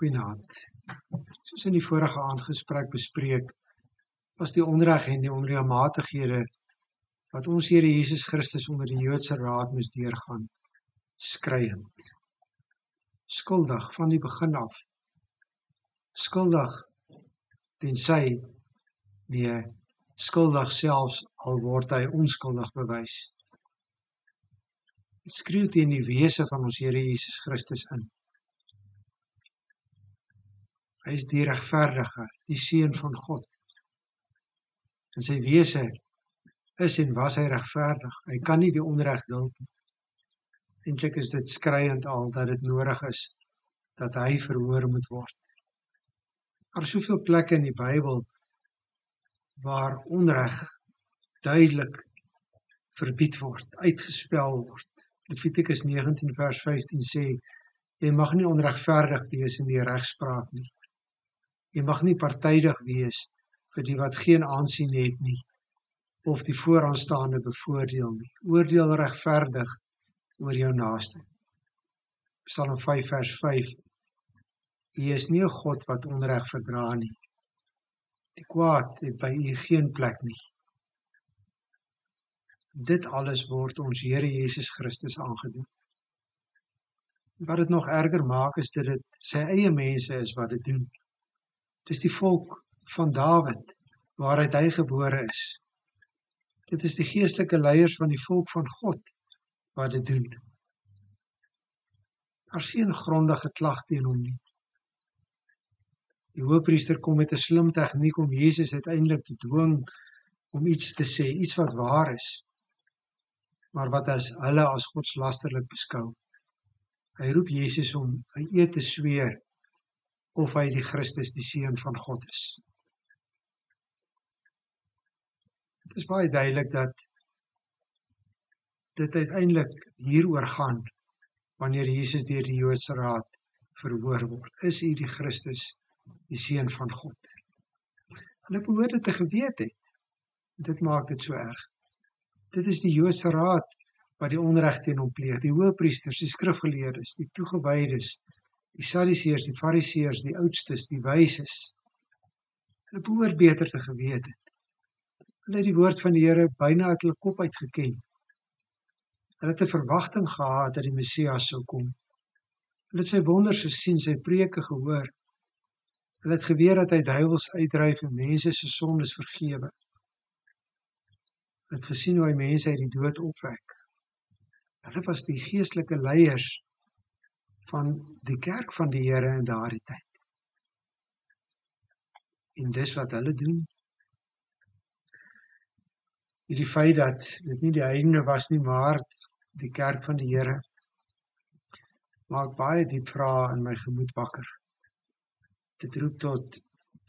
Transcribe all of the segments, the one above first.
Goeienaand. Soos in die vorige aandgesprek bespreek, was die onreg en die onreëlmatighede wat ons Here Jesus Christus onder die Joodse Raad moes deurgaan, skreiend. Skuldig van die begin af. Skuldig tensy, nee, skuldig selfs al word hy onskuldig bewys. Dit skreeu teen die wese van ons Here Jesus Christus in. Hy is die regverdige, die Seun van God. In sy wese is en was hy regverdig. Hy kan nie die onreg duld nie. Eintlik is dit skreiend al dat dit nodig is dat hy verhoor moet word. Daar is soveel plekke in die Bybel waar onreg duidelik verbied word, uitgespel word. Levitikus 19 vers 15 sê, jy mag nie onregverdig wees in die regspraak nie. Jy mag nie partydig wees vir die wat geen aansien het nie, of die vooraanstaande bevoordeel nie. Oordeel regverdig oor jou naaste. Psalm 5 vers 5. U is nie 'n God wat onreg verdra nie. Die kwaad het by u geen plek nie. Dit alles word ons Here Jesus Christus aangedoen. Wat dit nog erger maak is dat dit sy eie mense is wat dit doen. Dis die volk van Dawid, waaruit hy gebore is. Dit is die geestelike leiers van die volk van God wat dit doen. Daar is geen grondige klag teen hom nie. Die hoëpriester kom met 'n slim tegniek om Jesus uiteindelik te dwing om iets te sê, iets wat waar is, maar wat hulle as godslasterlik beskou. Hy roep Jesus om 'n eed te sweer of hy die Christus, die Seun van God is. Het is baie duidelik dat dit uiteindelik hieroor gaan wanneer Jesus deur die Joodse Raad verhoor word. Is hy die Christus, die Seun van God? Hulle behoort dit te geweet het. Dit maak dit so erg. Dit is die Joodse Raad wat die onreg teen hom pleeg. Die hoëpriesters, die skrifgeleerdes, die toegewydes, die Sadduseërs, die Fariseërs, die oudstes, die wyses. Hulle behoort beter te geweet het. Hulle het die woord van die Here byna uit hulle kop uitgeken. Hulle het 'n verwagting gehad dat die Messias sou kom. Hulle het sy wonders gesien, sy preke gehoor. Hulle het geweet dat hy duiwels uitdryf en mense se sondes vergewe. Hulle het gesien hoe hy mense uit die dood opwek. Hulle was die geestelike leiers van die kerk van die Here in daardie tyd. En dis wat hulle doen. Hierdie feit dat dit nie die heidene was nie, maar die kerk van die Here, maak baie diep vrae in my gemoed wakker. Dit roep tot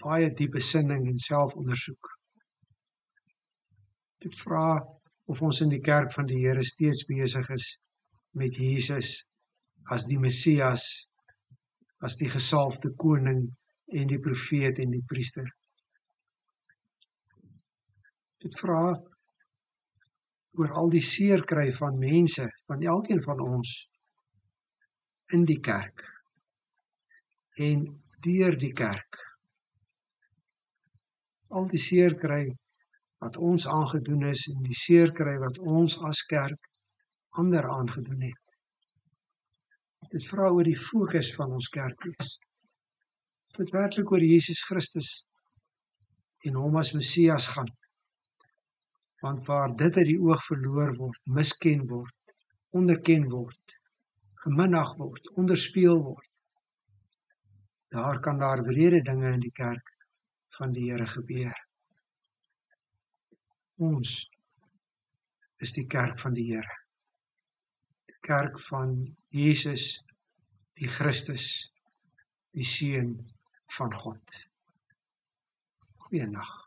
baie diep besinning en selfondersoek. Dit vra of ons in die kerk van die Here steeds besig is met Jesus as die Messias, as die gesalfde koning en die profeet en die priester. Dit vra oor al die seerkry van mense, van elkeen van ons in die kerk en deur die kerk. Al die seerkry wat ons aangedoen is en die seerkry wat ons as kerk ander aangedoen het. Dit vra oor die fokus van ons kerkwees. Of dit werklik oor Jesus Christus en hom as Messias gaan. Want waar dit uit die oog verloor word, misken word, onderken word, geminag word, onderspeel word, daar kan daar wrede dinge in die kerk van die Here gebeur. Ons is die kerk van die Here. Die kerk van Jesus, die Christus, die Seun van God. Goeienaand.